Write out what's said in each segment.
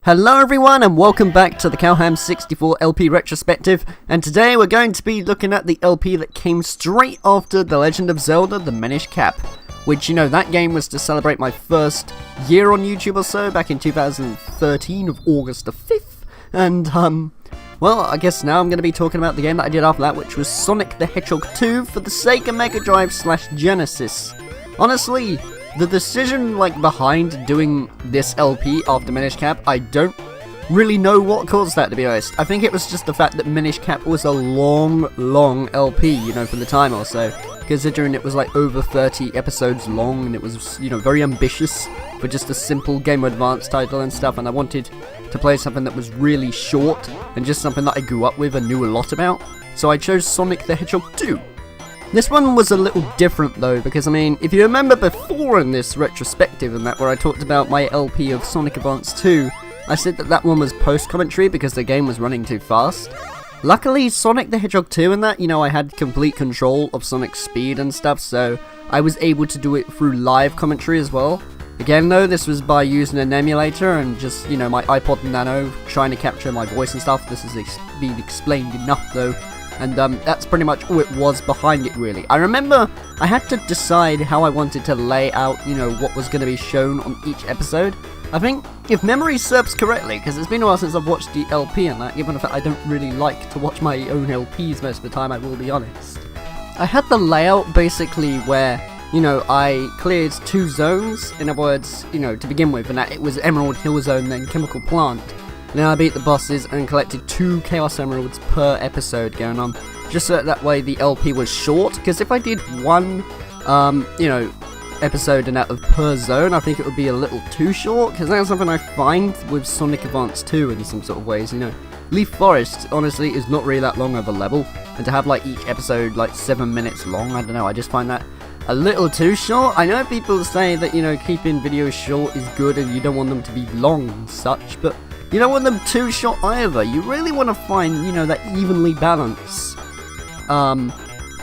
Hello everyone and welcome back to the Calham64 LP Retrospective, and today we're going to be looking at the LP that came straight after The Legend of Zelda The Minish Cap, which, that game was to celebrate my first year on YouTube or so, back in 2013 of August the 5th, and well, I guess now I'm going to be talking about the game that I did after that, which was Sonic the Hedgehog 2 for the Sega Mega Drive / Genesis. Honestly, the decision behind doing this LP after Minish Cap, I don't really know what caused that, to be honest. I think it was just the fact that Minish Cap was a long LP, for the time or so, considering it was over 30 episodes long, and it was, very ambitious for just a simple Game Boy Advance title and stuff, and I wanted to play something that was really short, and just something that I grew up with and knew a lot about, so I chose Sonic the Hedgehog 2. This one was a little different though, because if you remember before in this retrospective and that where I talked about my LP of Sonic Advance 2, I said that one was post-commentary because the game was running too fast. Luckily, Sonic the Hedgehog 2 and that, I had complete control of Sonic's speed and stuff, so I was able to do it through live commentary as well. Again though, this was by using an emulator and just, my iPod Nano trying to capture my voice and stuff. This has been explained enough though. And that's pretty much all it was behind it, really. I remember I had to decide how I wanted to lay out, what was going to be shown on each episode. I think, if memory serves correctly, because it's been a while since I've watched the LP and that, given the fact I don't really like to watch my own LPs most of the time, I will be honest. I had the layout basically where, I cleared 2 zones, in other words, to begin with, and that it was Emerald Hill Zone, then Chemical Plant. Then I beat the bosses and collected 2 Chaos Emeralds per episode going on, just so that way the LP was short, because if I did one, episode and out of per zone, I think it would be a little too short, because that's something I find with Sonic Advance 2 in some sort of ways, Leaf Forest, honestly, is not really that long of a level, and to have, each episode, 7 minutes long, I don't know, I just find that a little too short. I know people say that, keeping videos short is good and you don't want them to be long and such, but you don't want them too short either. You really want to find, that evenly balance on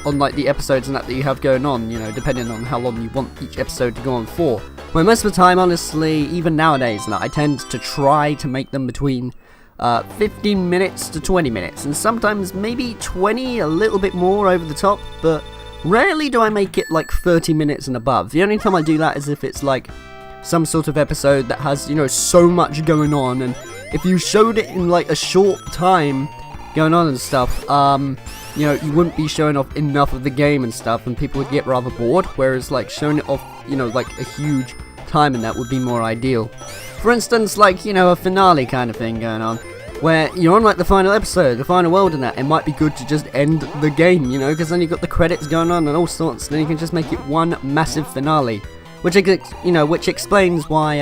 the episodes and that you have going on, depending on how long you want each episode to go on for. Well, most of the time, honestly, even nowadays, I tend to try to make them between 15 minutes to 20 minutes, and sometimes maybe 20, a little bit more over the top, but rarely do I make it 30 minutes and above. The only time I do that is if it's some sort of episode that has, so much going on, and if you showed it in a short time going on and stuff, you wouldn't be showing off enough of the game and stuff, and people would get rather bored, whereas showing it off, a huge time, and that would be more ideal. For instance, a finale kind of thing going on, where you're on the final episode, the final world and that, it might be good to just end the game, because then you've got the credits going on and all sorts, and then you can just make it one massive finale. Which explains why,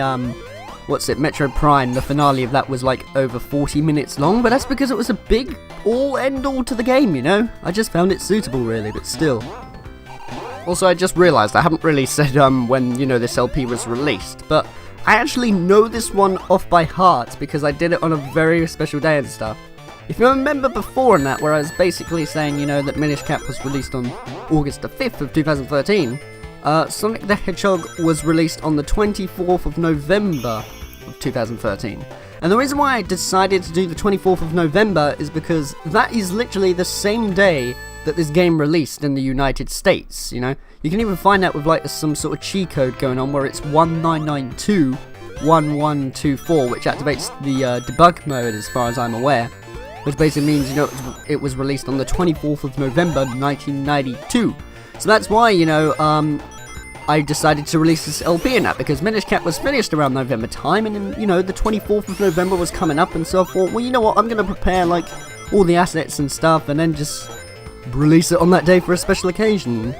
Metro Prime, the finale of that was over 40 minutes long, but that's because it was a big all-end-all to the game, I just found it suitable, really, but still. Also, I just realised I haven't really said, when, this LP was released, but I actually know this one off by heart, because I did it on a very special day and stuff. If you remember before in that, where I was basically saying, that Minish Cap was released on August the 5th of 2013, Sonic the Hedgehog was released on the 24th of November of 2013. And the reason why I decided to do the 24th of November is because that is literally the same day that this game released in the United States, You can even find out with some sort of cheat code going on where it's 1992-1124, which activates the debug mode as far as I'm aware. Which basically means, it was released on the 24th of November 1992. So that's why, I decided to release this LP in that, because Minish Cap was finished around November time, and then, the 24th of November was coming up, and so I thought, well, you know what, I'm going to prepare, all the assets and stuff, and then just release it on that day for a special occasion.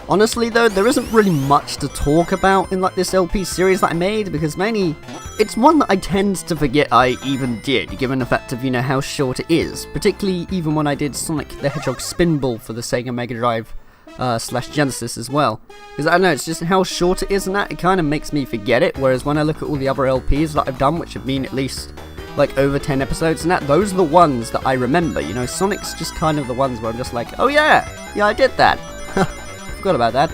Honestly, though, there isn't really much to talk about in, this LP series that I made, because mainly, it's one that I tend to forget I even did, given the fact of, how short it is, particularly even when I did Sonic the Hedgehog Spinball for the Sega Mega Drive / Genesis as well, because I don't know, it's just how short it is and that, it kind of makes me forget it, whereas when I look at all the other LPs that I've done, which have been at least over 10 episodes and that, those are the ones that I remember, Sonic's just kind of the ones where I'm just oh yeah, I did that, forgot about that.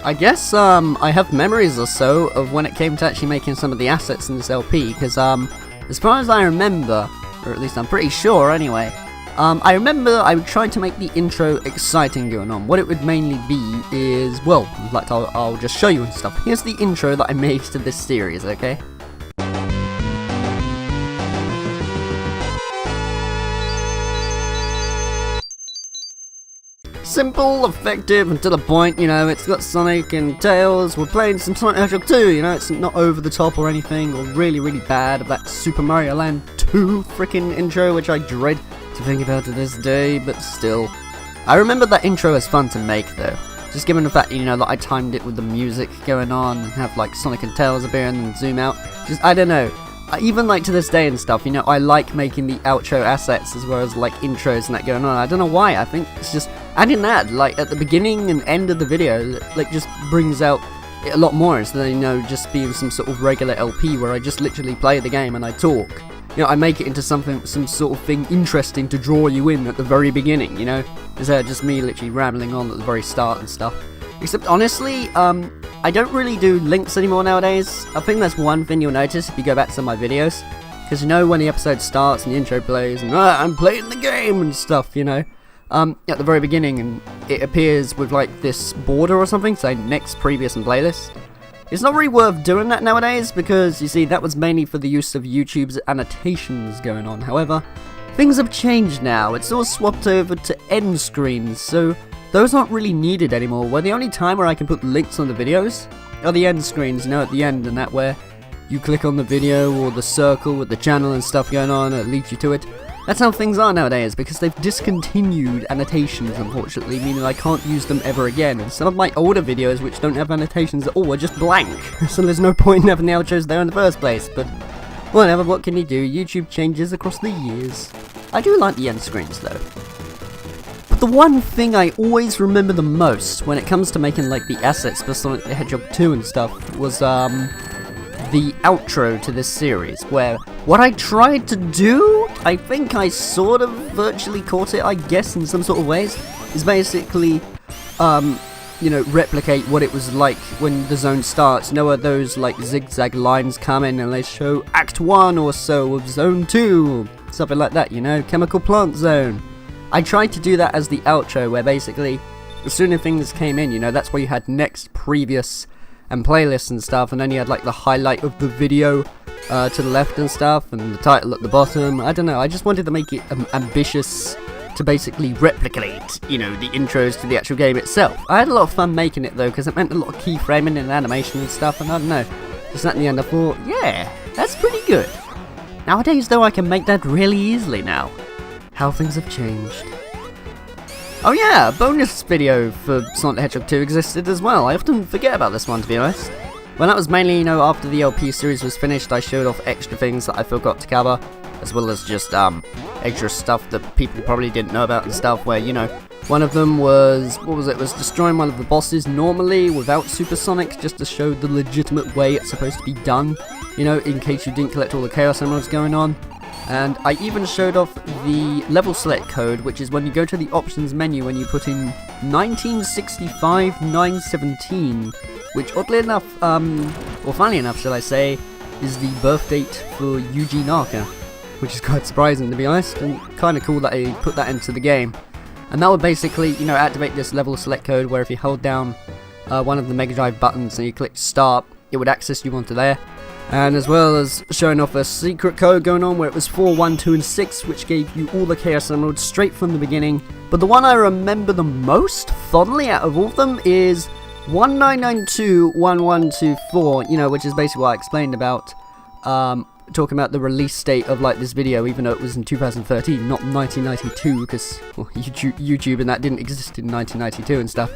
I guess, I have memories or so of when it came to actually making some of the assets in this LP, because, as far as I remember, or at least I'm pretty sure anyway, I remember I tried to make the intro exciting going on. What it would mainly be is, well, like I'll just show you and stuff. Here's the intro that I made to this series, okay? Simple, effective, and to the point, you know, it's got Sonic and Tails, we're playing some Sonic Hedgehog 2, you know, it's not over the top or anything, or really, really bad of that Super Mario Land 2 freaking intro, which I dread to think about to this day, but still. I remember that intro was fun to make, though, just given the fact, you know, that I timed it with the music going on, and have, like, Sonic and Tails appear and then zoom out, just, I don't know. Even like to this day and stuff, you know, I like making the outro assets as well as like intros and that going on. I don't know why, I think it's just adding that like at the beginning and end of the video like just brings out a lot more instead of, you know, just being some sort of regular LP where I just literally play the game and I talk. You know, I make it into something, some sort of thing interesting to draw you in at the very beginning, you know, instead of just me literally rambling on at the very start and stuff. Except honestly, I don't really do links anymore nowadays. I think that's one thing you'll notice if you go back to some of my videos. Because you know when the episode starts and the intro plays and I'm playing the game and stuff, you know. At the very beginning and it appears with like this border or something saying next, previous and playlist. It's not really worth doing that nowadays because you see that was mainly for the use of YouTube's annotations going on. However, things have changed now. It's all swapped over to end screens, so those aren't really needed anymore, where the only time where I can put links on the videos are the end screens, you know, at the end, and that where you click on the video or the circle with the channel and stuff going on, and it leads you to it. That's how things are nowadays, because they've discontinued annotations, unfortunately, meaning I can't use them ever again, and some of my older videos which don't have annotations at all are just blank, so there's no point in having the outros there in the first place, but whatever, what can you do, YouTube changes across the years. I do like the end screens though. The one thing I always remember the most when it comes to making like the assets for Sonic the Hedgehog 2 and stuff was the outro to this series, where what I tried to do, I think I sort of virtually caught it, I guess, in some sort of ways, is basically you know, replicate what it was like when the zone starts. You know, where those like zigzag lines come in and they show Act 1 or so of Zone 2, something like that, you know, Chemical Plant Zone. I tried to do that as the outro, where basically, as soon as things came in, you know, that's where you had next, previous, and playlists and stuff, and then you had like the highlight of the video to the left and stuff, and the title at the bottom. I don't know, I just wanted to make it ambitious to basically replicate, you know, the intros to the actual game itself. I had a lot of fun making it though, because it meant a lot of keyframing and animation and stuff, and I don't know, just at the end I thought, yeah, that's pretty good. Nowadays though, I can make that really easily now. How things have changed. Oh yeah, a bonus video for Sonic the Hedgehog 2 existed as well. I often forget about this one, to be honest. Well, that was mainly, you know, after the LP series was finished, I showed off extra things that I forgot to cover, as well as just extra stuff that people probably didn't know about and stuff, where, you know, one of them was, what was it, was destroying one of the bosses normally without Super Sonic, just to show the legitimate way it's supposed to be done, you know, in case you didn't collect all the Chaos Emeralds going on. And I even showed off the level select code, which is when you go to the options menu when you put in 1965 917, which oddly enough, or funnily enough shall I say, is the birth date for Yuji Naka, which is quite surprising to be honest, and kind of cool that I put that into the game. And that would basically, you know, activate this level select code where if you hold down one of the Mega Drive buttons and you click start, it would access you onto there. And as well as showing off a secret code going on where it was 4, 1, 2, and 6, which gave you all the Chaos Emeralds straight from the beginning. But the one I remember the most fondly out of all of them is 1992-1124, you know, which is basically what I explained about, talking about the release date of like this video, even though it was in 2013, not 1992, because well, YouTube and that didn't exist in 1992 and stuff.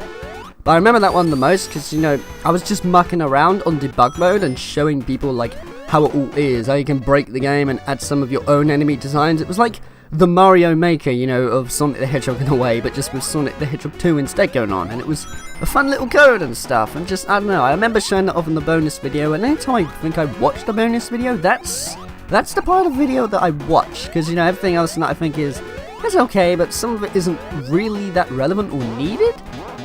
But I remember that one the most because, you know, I was just mucking around on debug mode and showing people, like, how it all is, how you can break the game and add some of your own enemy designs. It was like the Mario Maker, you know, of Sonic the Hedgehog in a way, but just with Sonic the Hedgehog 2 instead going on. And it was a fun little code and stuff, and just, I don't know, I remember showing that off in the bonus video, and anytime I think I watched the bonus video, that's the part of the video that I watch, because, you know, everything else that I think is, that's okay, but some of it isn't really that relevant or needed.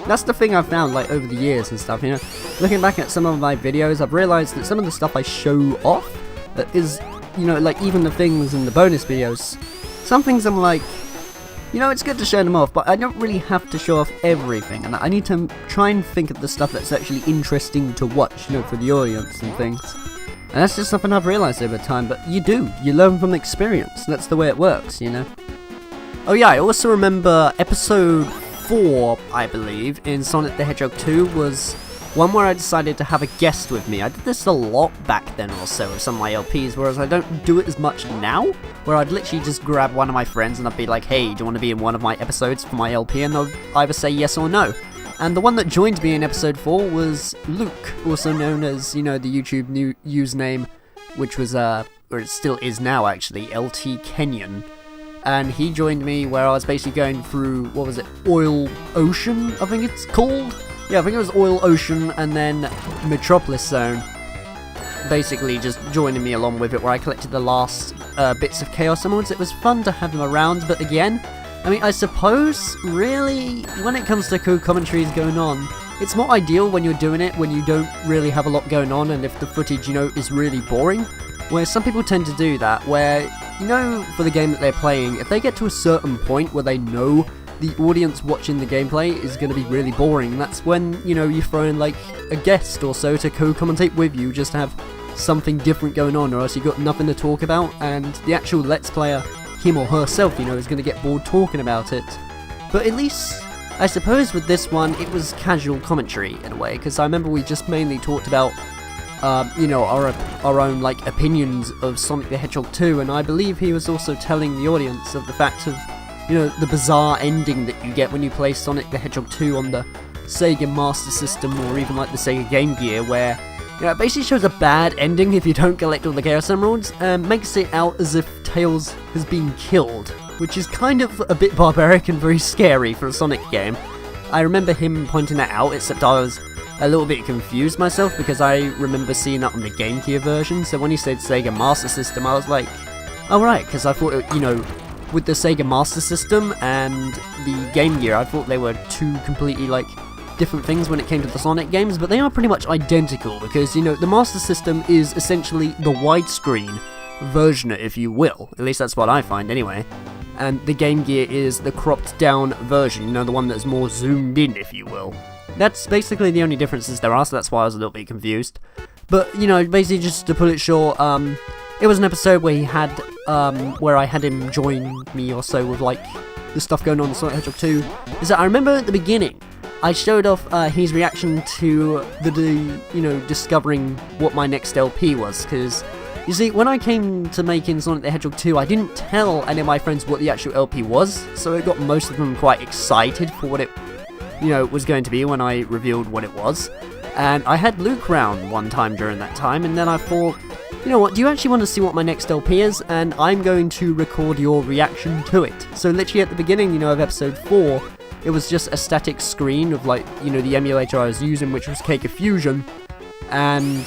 That's the thing I've found, like, over the years and stuff, you know. Looking back at some of my videos, I've realised that some of the stuff I show off is, you know, like, even the things in the bonus videos, some things I'm like, you know, it's good to show them off, but I don't really have to show off everything, and I need to try and think of the stuff that's actually interesting to watch, you know, for the audience and things. And that's just something I've realised over time, but you learn from experience, that's the way it works, you know. Oh yeah, I also remember episode 4, I believe, in Sonic the Hedgehog 2 was one where I decided to have a guest with me. I did this a lot back then or so with some of my LPs, whereas I don't do it as much now, where I'd literally just grab one of my friends and I'd be like, hey, do you want to be in one of my episodes for my LP? And they'll either say yes or no. And the one that joined me in episode 4 was Luke, also known as, you know, the YouTube new username, which was, or it still is now actually, LT Kenyon. And he joined me where I was basically going through, what was it, Oil Ocean, I think it's called? Yeah, I think it was Oil Ocean and then Metropolis Zone. Basically just joining me along with it, where I collected the last bits of Chaos Emeralds. It was fun to have them around, but again, I mean, I suppose, really, when it comes to co-commentaries going on, it's more ideal when you're doing it when you don't really have a lot going on and if the footage, you know, is really boring. Where some people tend to do that, where, you know, for the game that they're playing, if they get to a certain point where they know the audience watching the gameplay is going to be really boring, that's when, you know, you throw in, like, a guest or so to co-commentate with you, just to have something different going on, or else you've got nothing to talk about, and the actual Let's Player, him or herself, you know, is going to get bored talking about it. But at least, I suppose with this one, it was casual commentary, in a way, because I remember we just mainly talked about you know, our own, like, opinions of Sonic the Hedgehog 2, and I believe he was also telling the audience of the fact of, you know, the bizarre ending that you get when you play Sonic the Hedgehog 2 on the Sega Master System, or even, like, the Sega Game Gear, where, you know, it basically shows a bad ending if you don't collect all the Chaos Emeralds, and makes it out as if Tails has been killed, which is kind of a bit barbaric and very scary for a Sonic game. I remember him pointing that out, except I was a little bit confused myself, because I remember seeing that on the Game Gear version, so when he said Sega Master System, I was like, oh right, because I thought, you know, with the Sega Master System and the Game Gear, I thought they were two completely, like, different things when it came to the Sonic games, but they are pretty much identical, because, you know, the Master System is essentially the widescreen version, if you will, at least that's what I find anyway, and the Game Gear is the cropped down version, you know, the one that's more zoomed in, if you will. That's basically the only differences there are, so that's why I was a little bit confused. But, you know, basically just to put it short, it was an episode where he had, where I had him join me or so with, like, the stuff going on in Sonic the Hedgehog 2, is that I remember at the beginning, I showed off his reaction to you know, discovering what my next LP was, because, you see, when I came to making Sonic the Hedgehog 2, I didn't tell any of my friends what the actual LP was, so it got most of them quite excited for what it, you know, was going to be when I revealed what it was. And I had Luke round one time during that time, and then I thought, you know what, do you actually want to see what my next LP is? And I'm going to record your reaction to it. So literally at the beginning, you know, of episode 4, it was just a static screen of, like, you know, the emulator I was using, which was Sega Fusion. And,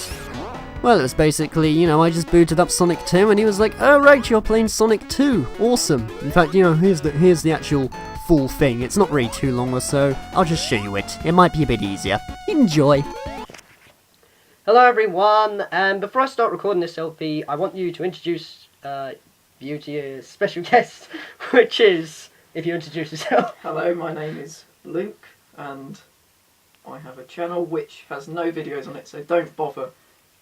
well, it was basically, you know, I just booted up Sonic 2, and he was like, oh right, you're playing Sonic 2, awesome. In fact, you know, here's the actual full thing. It's not really too long or so. I'll just show you it. It might be a bit easier. Enjoy. Hello everyone, and before I start recording this LP, I want you to introduce you to your special guest, which is, if you introduce yourself. Hello, my name is Luke, and I have a channel which has no videos on it, so don't bother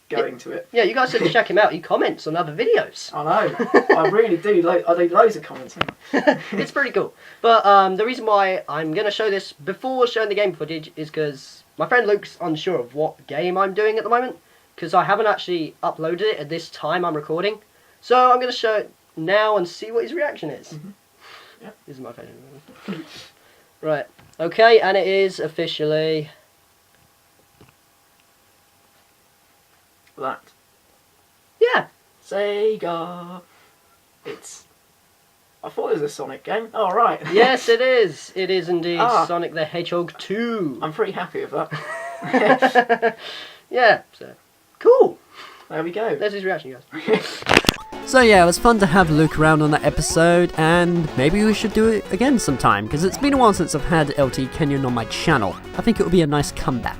going to it. Yeah, you guys should check him out. He comments on other videos. I know. I really do. I do loads of comments. It's pretty cool. But the reason why I'm going to show this before showing the game footage is because my friend Luke's unsure of what game I'm doing at the moment, because I haven't actually uploaded it at this time I'm recording. So I'm going to show it now and see what his reaction is. Mm-hmm. Yeah. This is my favourite. Right. Okay, and it is officially that. Yeah. Sega. It's... I thought it was a Sonic game. Oh, right. Yes, it is. It is indeed Sonic the Hedgehog 2. I'm pretty happy with that. Yeah, so... Cool. there we go. There's his reaction, guys. So yeah, it was fun to have Luke around on that episode, and maybe we should do it again sometime, because it's been a while since I've had LT Kenyon on my channel. I think it would be a nice comeback.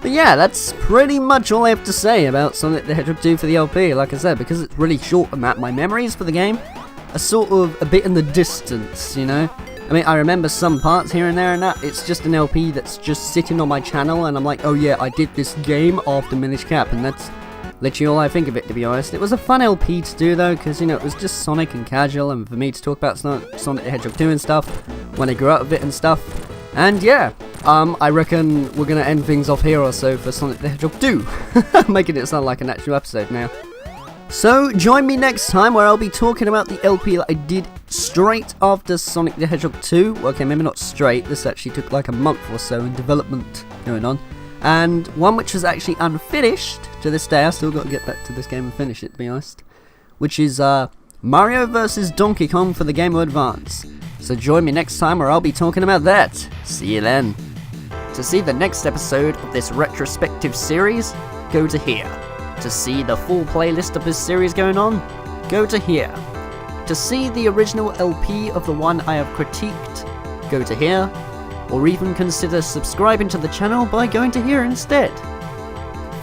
But yeah, that's pretty much all I have to say about Sonic the Hedgehog 2 for the LP. Like I said, because it's really short and that, my memories for the game are sort of a bit in the distance, you know? I mean, I remember some parts here and there and that. It's just an LP that's just sitting on my channel, and I'm like, oh yeah, I did this game after Minish Cap, and that's literally all I think of it, to be honest. It was a fun LP to do though, because, you know, it was just Sonic and casual, and for me to talk about Sonic the Hedgehog 2 and stuff, when I grew up with it and stuff. And yeah, I reckon we're going to end things off here or so for Sonic the Hedgehog 2. Making it sound like an actual episode now. So, join me next time where I'll be talking about the LP that I did straight after Sonic the Hedgehog 2. Well, okay, maybe not straight, this actually took like a month or so in development going on. And one which was actually unfinished to this day. I still got to get back to this game and finish it, to be honest. Which is Mario vs. Donkey Kong for the Game Boy Advance. So join me next time where I'll be talking about that. See you then. To see the next episode of this retrospective series, go to here. To see the full playlist of this series going on, go to here. To see the original LP of the one I have critiqued, go to here. Or even consider subscribing to the channel by going to here instead.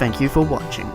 Thank you for watching.